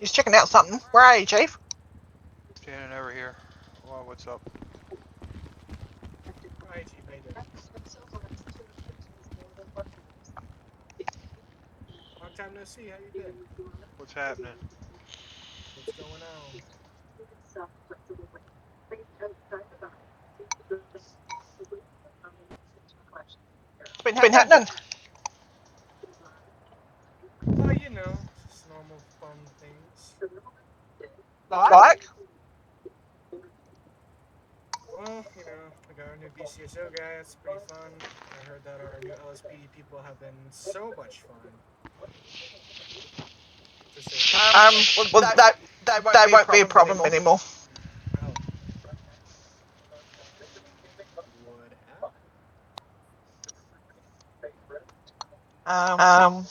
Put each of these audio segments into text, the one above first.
Just checking out something. Where are you, Chief? Standing over here. Well, what's up? Hi, Chief. How you doing? Long time no see. How you been? What's happening? What's going on? What's been happening? Oh, you know, just normal fun things. Like? Well, you know, we got our new BCSO guy. That's pretty fun. I heard that our new LSPD people have been so much fun. To say the least. Well, that won't be a problem anymore. Oh, what happened? Um,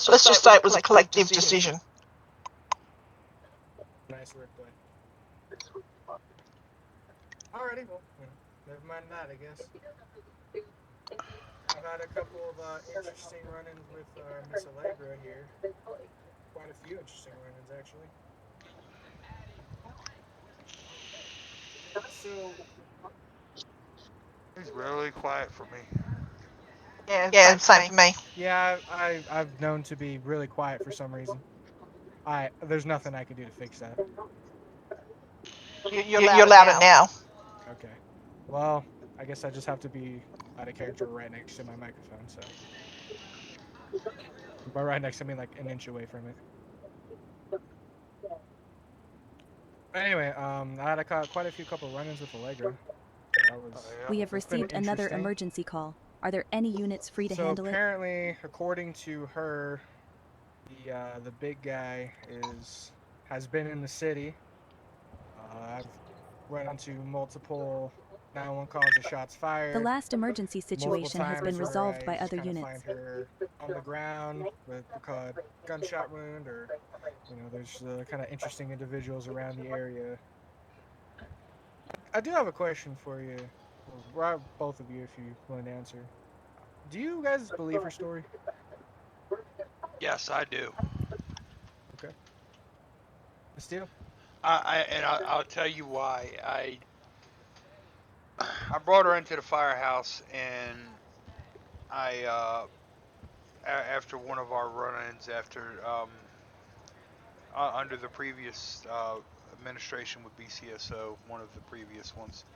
let's just say it was a collective decision. Nice wordplay. Alrighty, well, never mind that, I guess. I've had a couple of interesting run-ins with Miss Allegra here. Quite a few interesting run-ins, actually. So, He's really quiet for me. Yeah, same for me. yeah, I've known to be really quiet for some reason. There's nothing I can do to fix that. You're louder now. Okay. Well, I guess I just have to be out of character right next to my microphone, so. By right next to me, like an inch away from it. Anyway, I had quite a few couple run-ins with Allegra. That was. Oh, yeah. We have It's been received another interesting. emergency call. Are there any units free to So handle it? apparently, according to her, the big guy has been in the city. I've run into multiple 911 calls of shots The fired. last emergency Multiple situation has been times where resolved I by just other kind of find units. her on the ground with a gunshot wound, or there's kind of interesting individuals around the area. I do have a question for you, or both of you, if you want to answer. Do you guys believe her story? Yes, I do. Okay. Still? I'll tell you why. I brought her into the firehouse, and after one of our run-ins, after under the previous administration with BCSO, one of the previous ones.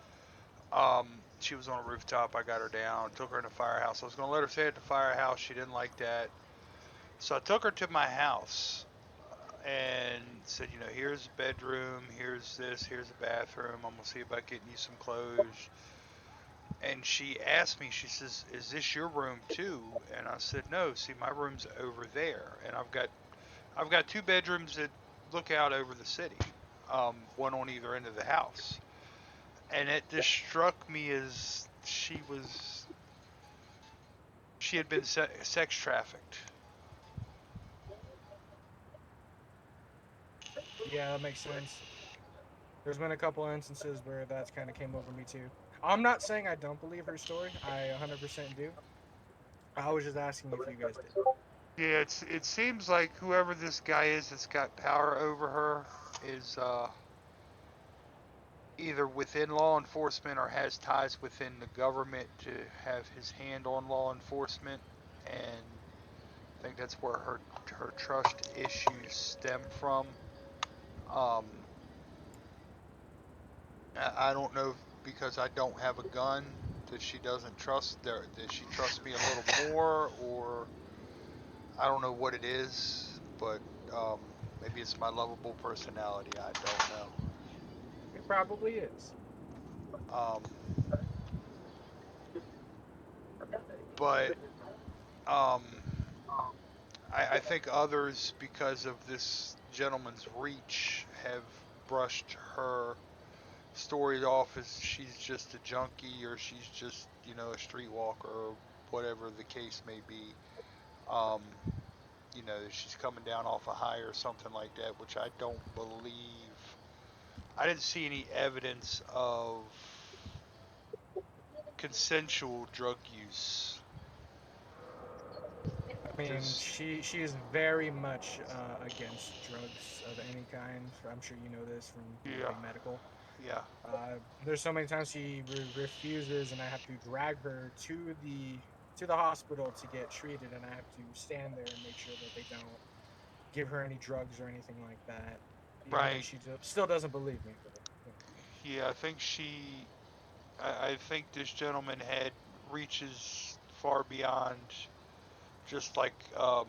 She was on a rooftop. I got her down, took her in the firehouse. I was going to let her stay at the firehouse. She didn't like that. So I took her to my house and said, here's a bedroom, here's this, here's a bathroom. I'm going to see about getting you some clothes. And she asked me, she says, is this your room too? And I said, no, see, my room's over there. And I've got two bedrooms that look out over the city, one on either end of the house. And it just struck me as she had been sex trafficked. Yeah, that makes sense. There's been a couple instances where that's kind of came over me too. I'm not saying I don't believe her story. I 100% do. I was just asking if you guys did. Yeah, it seems like whoever this guy is that's got power over her is either within law enforcement or has ties within the government to have his hand on law enforcement, and I think that's where her trust issues stem from. Um, I don't know if because I don't have a gun that she doesn't trust that she trusts me a little more, or I don't know what it is, but um, maybe it's my lovable personality. I don't know. It probably is. Um, but um, I think others, because of this gentleman's reach, have brushed her story off as she's just a junkie or she's just, a streetwalker or whatever the case may be. Um, she's coming down off a high or something like that, which I don't believe. I didn't see any evidence of consensual drug use. I mean, Does she is very much against drugs of any kind. I'm sure you know this from yeah, being medical. yeah, There's so many times she refuses, and I have to drag her to the hospital to get treated, and I have to stand there and make sure that they don't give her any drugs or anything like that, even though right. she still doesn't believe me. But, you Yeah, I think I think this gentleman had reaches far beyond just like our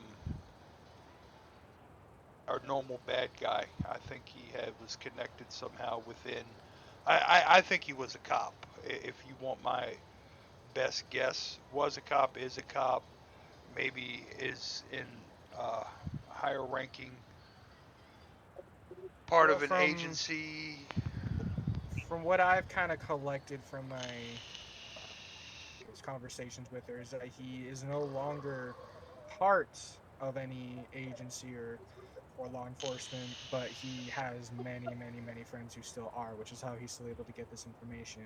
normal bad guy. I think he was connected somehow within. I think he was a cop. If you want my best guess, was a cop, is a cop, maybe is in uh, higher ranking part well, of an agency. from what I've kind of collected from my conversations with her is that he is no longer part of any agency or law enforcement, but he has many friends who still are, which is how he's still able to get this information.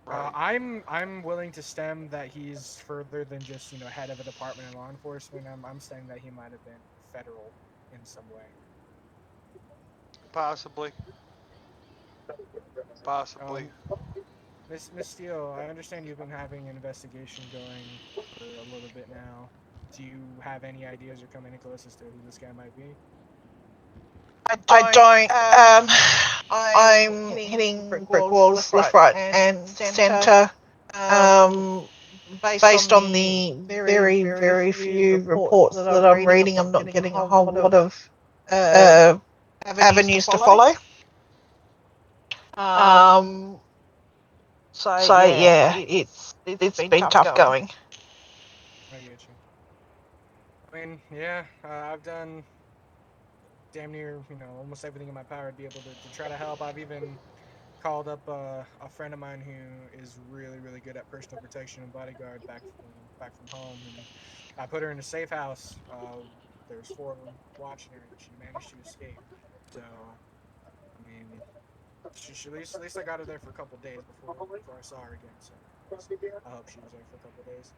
Right. I'm willing to stem that he's further than just head of a department in law enforcement. I'm saying that he might have been federal in some way. Possibly. Possibly. Um, Miss Steele, I understand you've been having an investigation going for a little bit now. Do you have any ideas or come any close as to who this guy might be? I don't. I'm hitting hitting brick walls left, right, and centre. Based on the very few reports that I'm reading, I'm not getting a whole lot of uh, avenues to follow. Um, so yeah, it's been tough going. I get you. I mean, yeah, I've done damn near, almost everything in my power to be able to try to help. I've even called up a friend of mine who is really good at personal protection and bodyguard back from home, and I put her in a safe house. There's four of them watching her, and she managed to escape. So, I mean, at least I got her there for a couple days before I saw her again. So I hope she was there for a couple days.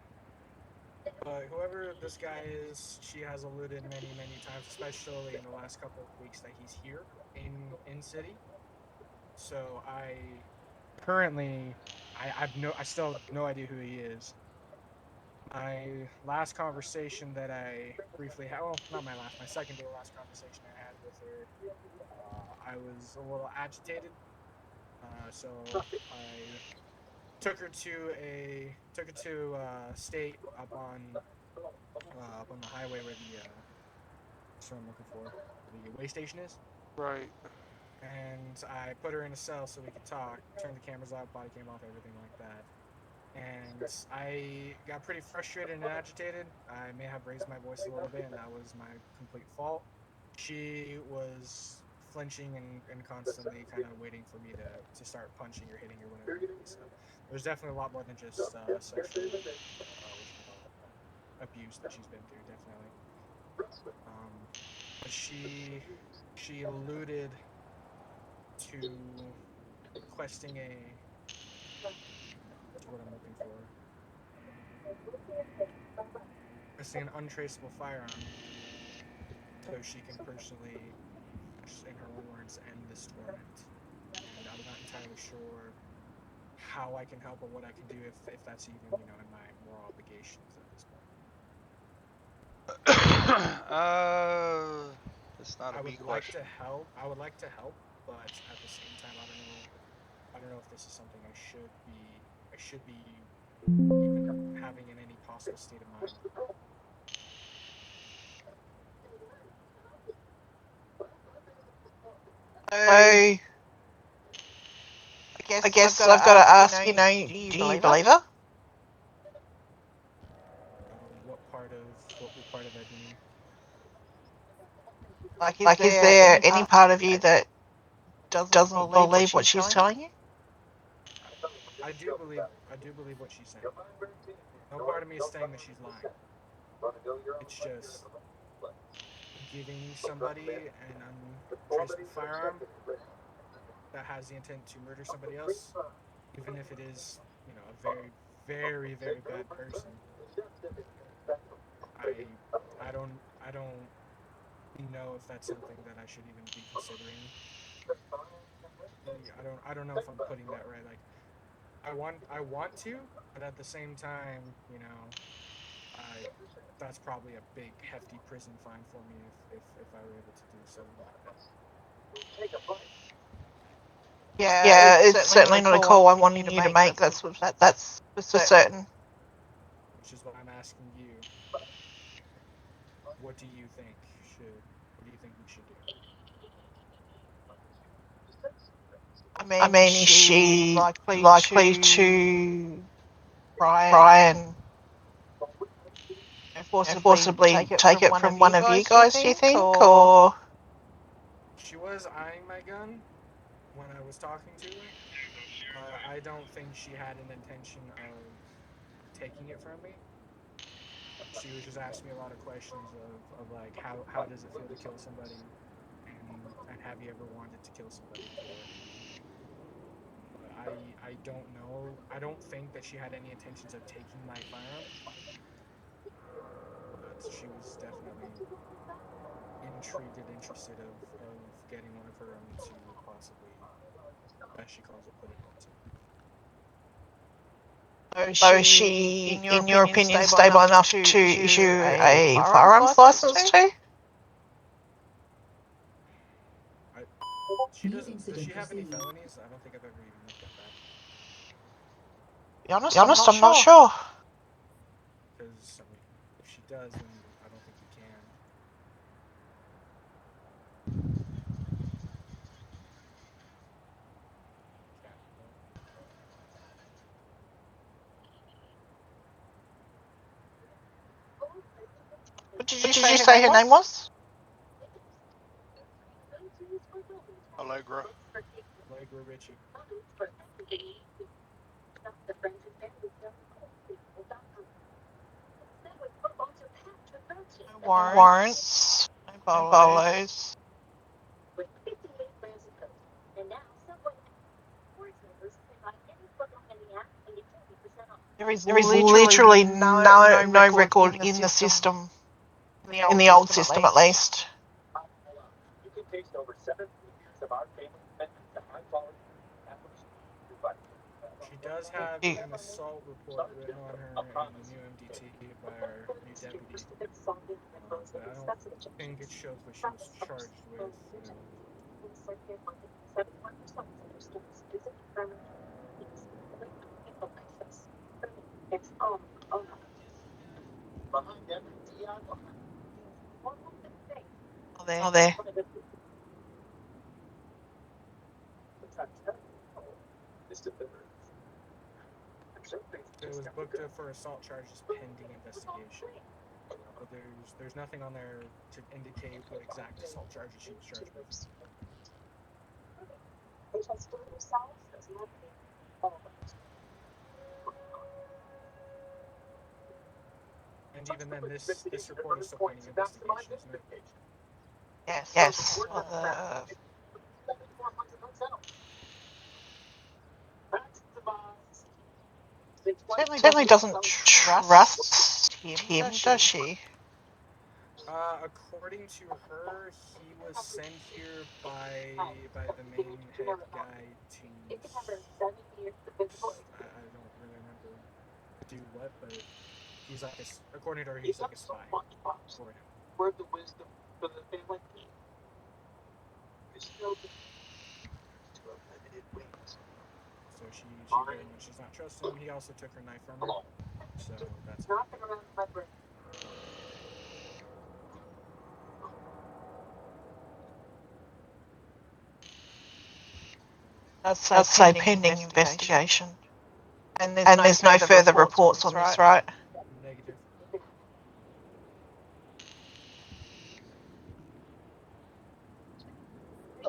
But whoever this guy is, she has alluded many times, especially in the last couple of weeks, that he's here in city. So currently, I still have no idea who he is. My last conversation that I briefly had, well, not my last, my second to the last conversation I had with her, I was a little agitated. So I took her to state up on the highway where what's what I'm looking for, the way station is. Right. And I put her in a cell so we could talk, turn the cameras off, body cam off, everything like that. And I got pretty frustrated and agitated. I may have raised my voice a little bit, and that was my complete fault. She was flinching and constantly kind of waiting for me to start punching or hitting or whatever it be. So there's definitely a lot more than just sexual abuse that she's been through, definitely. But she alluded to requesting what's what I'm looking for. Requesting an untraceable firearm so she can personally, in her own words, end this torment. And I'm not entirely sure how I can help or what I can do if that's even, in my moral obligations at this point. It's not I a me would like question. to help. I would like to help, but at the same time, I don't know. I don't know if this is something I should be. I should be even having in any possible state of mind. So I guess I've got to ask, do you believe her? What part of that do you mean? Like, is there any part of you that doesn't believe what she's telling you? I do believe what she's saying. No part of me is saying that she's lying. It's just giving somebody an untraceable firearm that has the intent to murder somebody else, even if it is, a very bad person. I don't know if that's something that I should even be considering. I don't know if I'm putting that right. Like I want to, but at the same time, you know, I that's probably a big hefty prison fine for me if I were able to do something like that. Yeah, it's certainly not a call I'm wanting you to make. That's for certain. Which is why I'm asking you. What do you think what do you think we should do? I mean, is she likely to try and forcibly take it from one of you guys, do you think? Or She was eyeing my gun when I was talking to her, but I don't think she had an intention of taking it from me. She was just asking me a lot of questions of like how does it feel to kill somebody, and have you ever wanted to kill somebody before? But I don't know. I don't think that she had any intentions of taking my firearm, but she was definitely intrigued and interested of getting one of her own to possibly, as she calls it, put it into. so is she, in your opinion, stable enough to issue a firearms license to? She doesn't. Does she have any felonies? I don't think I've ever even looked at that. Be honest, I'm not sure. Because I mean, if she does, then I don't think you can. What did you say her name was? Allegra. Allegra Ritchie. No warrants, no bolos. There is literally no record in the system, in the old system at least. She does have an assault report written on her and a new MDT by our new deputy, but I don't think it shows what she was charged with. Oh, there. It was booked for assault charges pending investigation. But there's nothing on there to indicate what exact assault charges she was charged with. And even then, this report is still pending investigation, isn't it? Yes. Certainly doesn't trust him, does she? According to her, he was sent here by the main head guy to I don't really remember do what, but he's like according to her, he's like a spy for him. So she very much does not trust him. He also took her knife from her, so that's a big deal. I'd say pending investigation. And there's no further reports on this, right? Negative.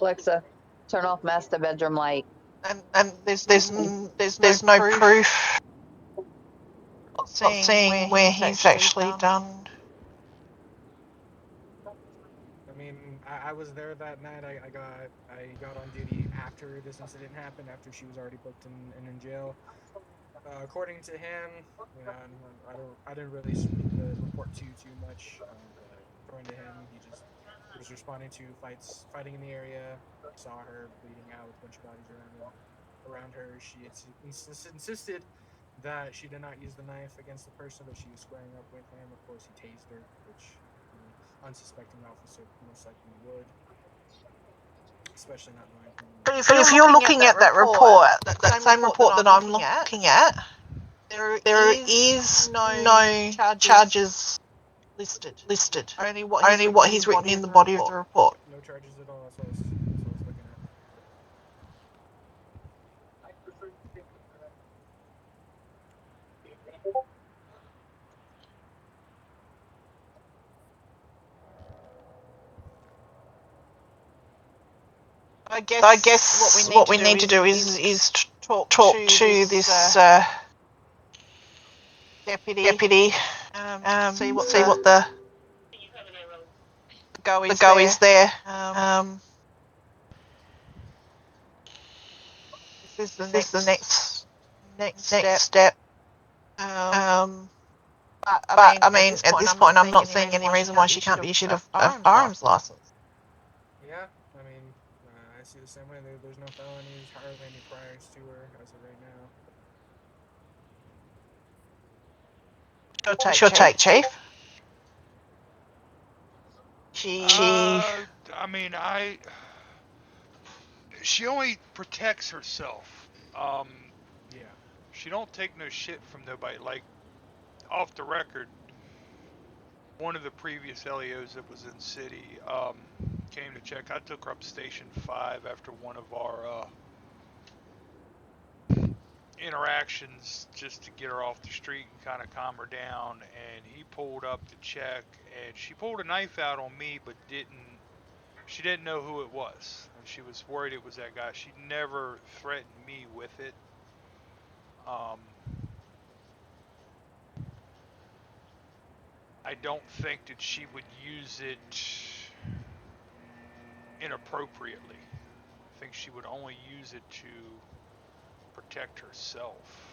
Alexa, turn off master bedroom light. And there's no proof of seeing where he's actually done. I mean, I was there that night. I got on duty after this incident happened, after she was already booked and in jail. According to him, you know, and I didn't really read the report too much, but according to him, he was responding to fighting in the area. He saw her bleeding out with a bunch of bodies around her. She insisted that she did not use the knife against the person, but she was squaring up with him. Of course, he tased her, which any unsuspecting officer most likely would, especially not knowing who. So if you're looking at that report, that same report that I'm looking at, there is no charges listed. Only what he's written in the body of the report. No charges at all. That's what I was looking at. I guess what we need to do is talk to this deputy, see what the go is there. This is the next step. But I mean, at this point, I'm not seeing any reason why she can't be issued a firearms license. Yeah, I mean, I see the same way. There's no felonies, hardly any priors to her as of right now. She'll take, Chief. I mean, she only protects herself. Yeah. She don't take no shit from nobody. Like, off the record, one of the previous LEOs that was in city came to check. I took her up to Station 5 after one of our interactions just to get her off the street and kind of calm her down. And he pulled up to check, and she pulled a knife out on me, but she didn't know who it was. And she was worried it was that guy. She never threatened me with it. I don't think that she would use it inappropriately. I think she would only use it to protect herself.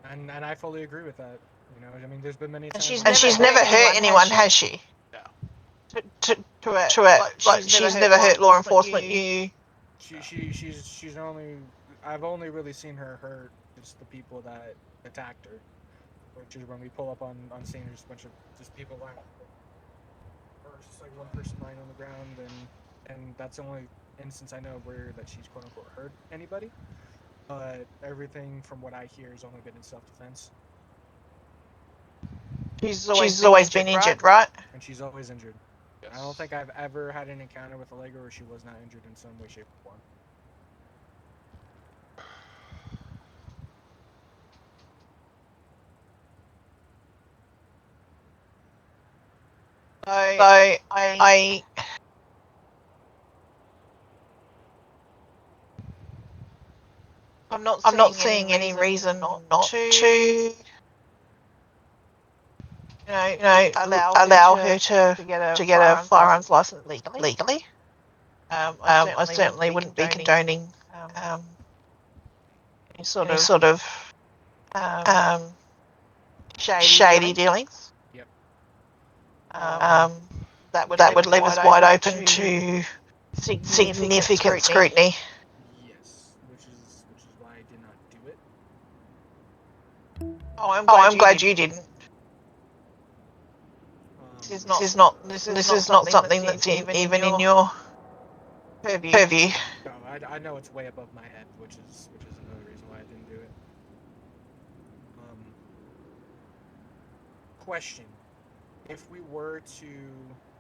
And I fully agree with that. You know, I mean, there's been many times. And she's never hurt anyone, has she? No. She's never hurt law enforcement. She's only. I've only really seen her hurt just the people that attacked her, which is when we pull up on scene. There's a bunch of just people lying, or it's just like one person lying on the ground, and that's the only instance I know where that she's quote unquote hurt anybody. But everything from what I hear has only been in self-defense. She's always been injured, right? And she's always injured. Yes. I don't think I've ever had an encounter with Allegra where she was not injured in some way, shape, or form. I'm not seeing any reason not to allow her to get a firearms license legally. I certainly wouldn't be condoning any sort of shady dealings. Yep. That would leave us wide open to significant scrutiny. Yes, which is why I did not do it. Oh, I'm glad you didn't. This is not something that's even in your purview. No, I know it's way above my head, which is another reason why I didn't do it. Question: if we were to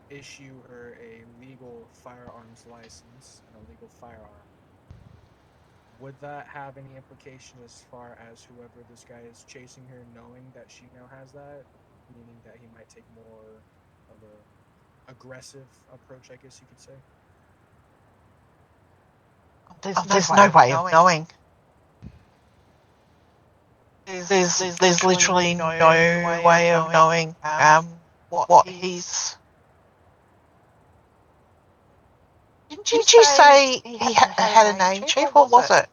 issue her a legal firearms license and a legal firearm, would that have any implication as far as whoever this guy is chasing her knowing that she now has that, meaning that he might take more of a aggressive approach, I guess you could say? There's no way of knowing. There's literally no way of knowing what he's. Didn't you say he had a name, Chief? What was it?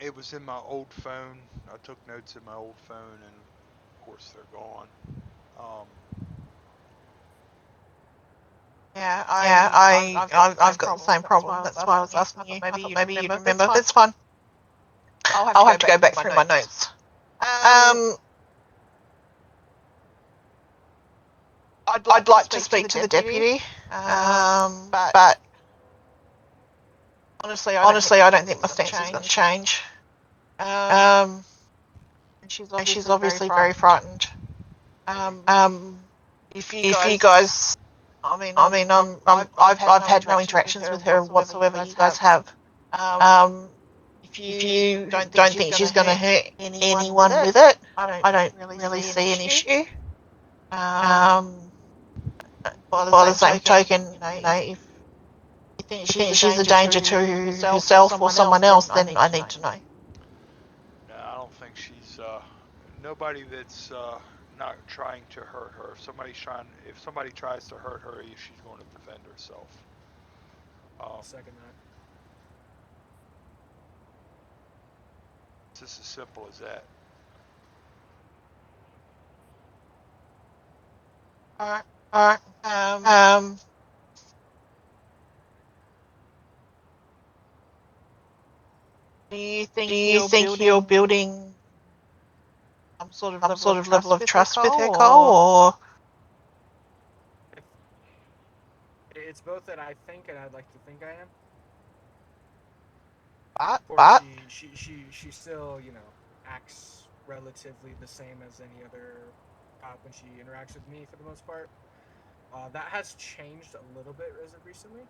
It was in my old phone. I took notes in my old phone, and of course they're gone. Yeah, I've got the same problem. That's why I was asking you. I thought maybe you'd remember. That's fine. I'll have to go back through my notes. I'd like to speak to the deputy, but honestly, I don't think my stance is going to change. And she's obviously very frightened. If you guys, I've had no interactions with her whatsoever. You guys have. If you don't think she's going to hurt anyone with it, I don't really see an issue. By the same token, if you think she's a danger to herself or someone else, then I need to know. No, I don't think she's nobody that's not trying to hurt her. If somebody tries to hurt her, she's going to defend herself. Second that. It's just as simple as that. All right. Do you think you're building some sort of level of trust with her, Cole, or? It's both that I think and I'd like to think I am. But Of course, she still, acts relatively the same as any other cop when she interacts with me for the most part. That has changed a little bit as of recently.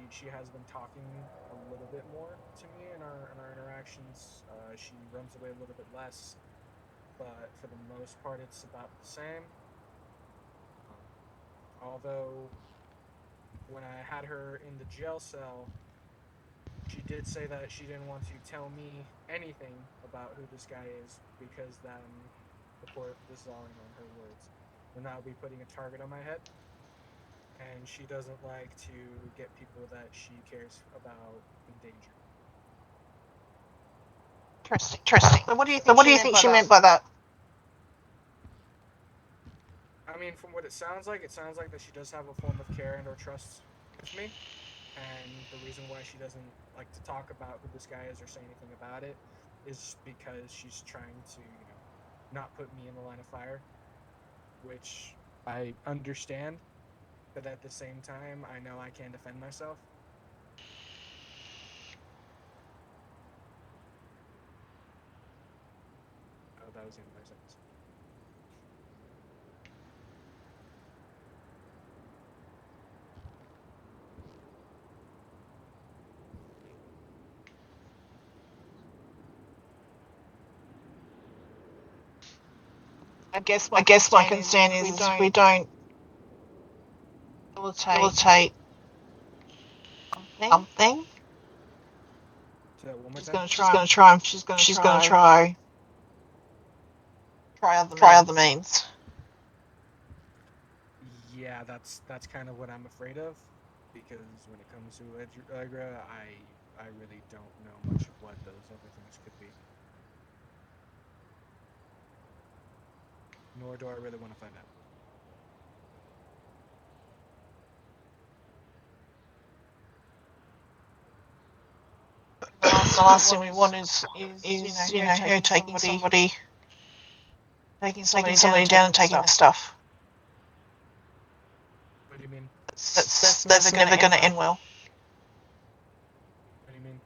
She has been talking a little bit more to me in our interactions. She runs away a little bit less, but for the most part, it's about the same. Although, when I had her in the jail cell, she did say that she didn't want to tell me anything about who this guy is because then, of course, this is all on her words, then that would be putting a target on my head. And she doesn't like to get people that she cares about in danger. Interesting. So what do you think she meant by that? I mean, from what it sounds like that she does have a form of care and or trust with me. And the reason why she doesn't like to talk about who this guy is or say anything about it is because she's trying to, not put me in the line of fire, which I understand, but at the same time, I know I can defend myself. Oh, that was the end of my sentence. I guess my concern is we don't facilitate something. Say that one more She's time. gonna try other means. Yeah, that's kind of what I'm afraid of, because when it comes to Allegra, I really don't know much of what those other things could be. Nor do I really want to find out. The last thing we want is her taking somebody down and taking the stuff. What do you mean? That's never going to end well. What do you mean?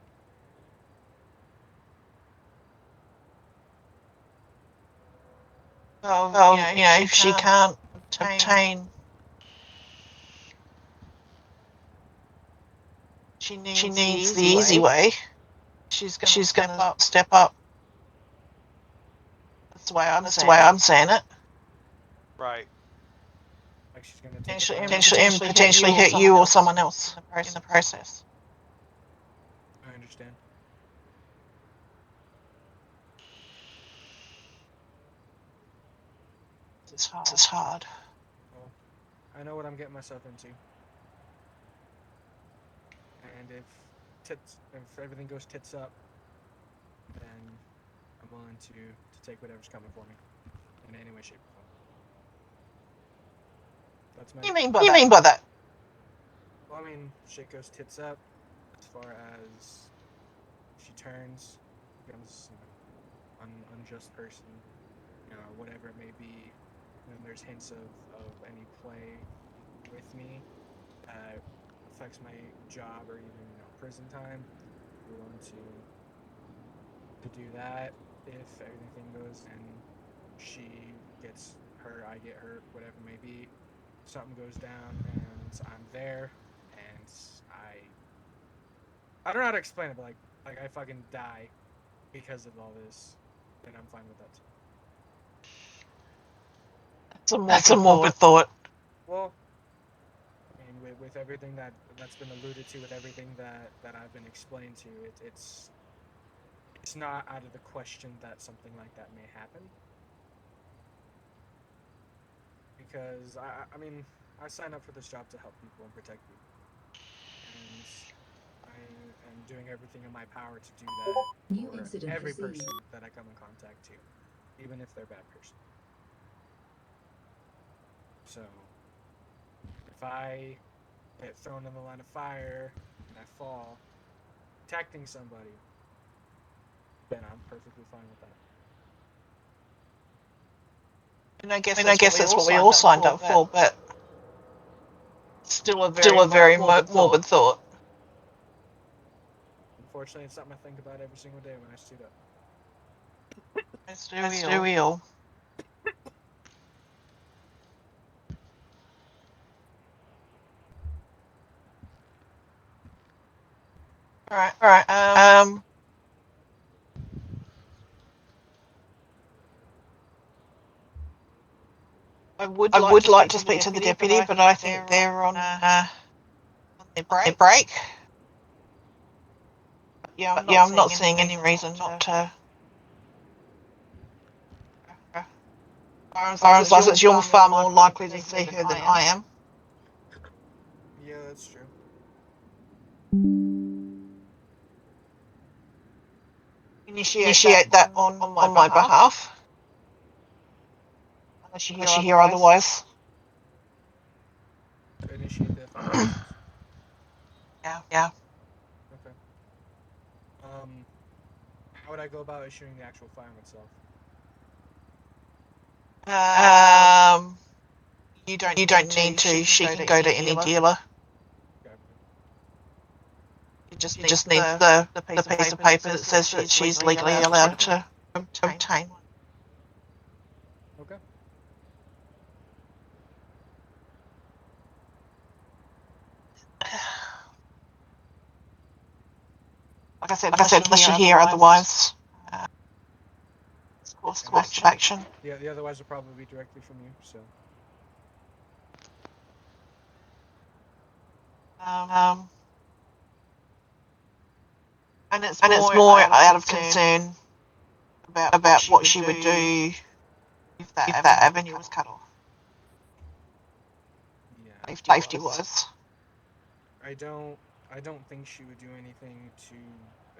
Well, if she can't obtain, she needs the easy way. She's going to step up. That's the way I'm saying it. Right. Like she's gonna take Potentially hurt you or someone else in the process. I understand. It's hard. Well, I know what I'm getting myself into. And if everything goes tits up, then I'm willing to take whatever's coming for me in any way, shape, or form. That's my. What do you mean by that? Well, I mean, shit goes tits up as far as she turns, becomes unjust person, or whatever it may be. And there's hints of any play with me that affects my job or even prison time. We're willing to do that if everything goes and she gets hurt, I get hurt, whatever it may be. Something goes down and I'm there and I don't know how to explain it, but like I fucking die because of all this, then I'm fine with that too. That's a morbid thought. Well, I mean, with everything that's been alluded to, with everything that I've been explained to, it's not out of the question that something like that may happen. Because I mean, I signed up for this job to help people and protect people, and I am doing everything in my power to do that for every person that I come in contact to, even if they're a bad person. So, if I get thrown in the line of fire and I fall, protecting somebody, then I'm perfectly fine with that. And I guess that's what we all signed up for, but still a very morbid thought. Unfortunately, it's something I think about every single day when I suit up. As do we all. All right. I would like to speak to the deputy, but I think they're on their break. Yeah, I'm not seeing any reason not to. As far as you're far more likely to see her than I am. Yeah, that's true. Initiate that on my behalf. Unless you hear otherwise. Initiate the fire license. Yeah. Okay. How would I go about issuing the actual firearm itself? You don't need to. She can go to any dealer. Okay. It just needs the piece of paper that says that she's legally allowed to obtain one. Okay. Like I said, unless you hear otherwise, course of action. Yeah, the otherwise will probably be directly from you. So. And it's more out of concern about what she would do if that avenue was cut off. Yeah. Safety wise. I don't think she would do anything too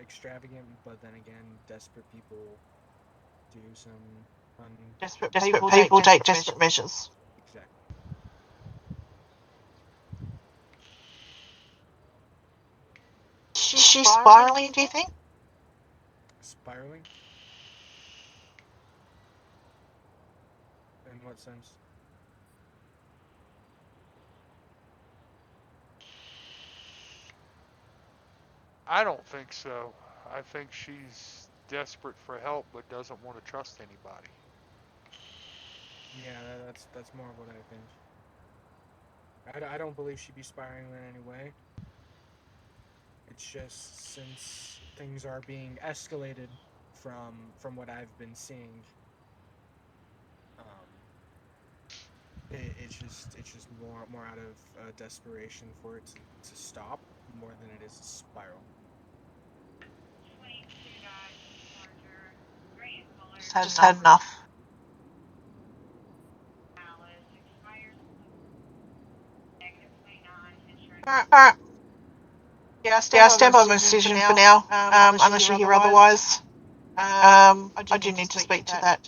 extravagant, but then again, desperate people do some Desperate people take desperate measures. Exactly. Is she spiraling, do you think? Spiraling? In what sense? I don't think so. I think she's desperate for help but doesn't want to trust anybody. Yeah, that's more of what I think. I don't believe she'd be spiraling in any way. It's just since things are being escalated from what I've been seeing, it's just more out of desperation for it to stop more than it is a spiral. Just had enough. Alright. I stand by my decision for now, unless you hear otherwise. I do need to speak to that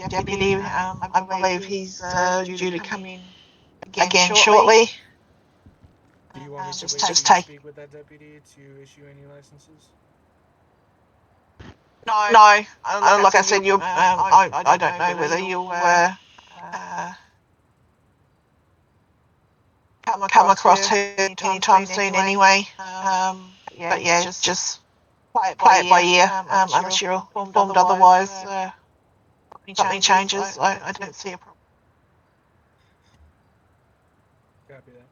deputy. I believe he's due to come in again shortly. Do you want me to Just wait till you take. speak with that deputy to issue any licenses? No, like I said, you. I don't know whether you'll come across her anytime soon anyway. But yeah, just play it by ear. Unless you're informed otherwise, something changes. I don't see a problem. Copy that.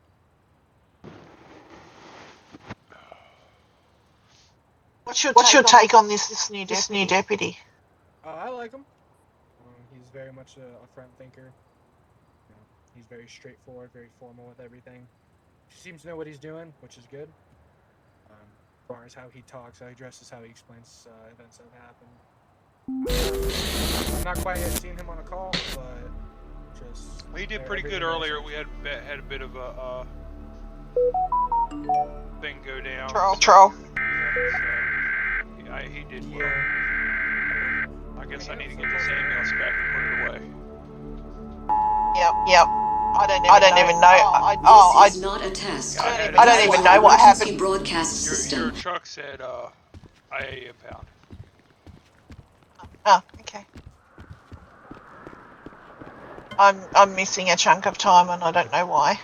What's your take on this new deputy? I like him. He's very much a front thinker. You know, he's very straightforward, very formal with everything. He seems to know what he's doing, which is good. As far as how he talks, how he dresses, how he explains events that have happened. I'm not quite yet seen him on a call, but just He did pretty good earlier. We had a bit of a thing go down. Troll. Yeah, he did well. I guess I need to get this ambulance back and put it away. Yep. I don't even know. This is not a test. I don't even know what happened. Broadcast system. Your truck said IA impound. Oh, okay. I'm missing a chunk of time and I don't know why.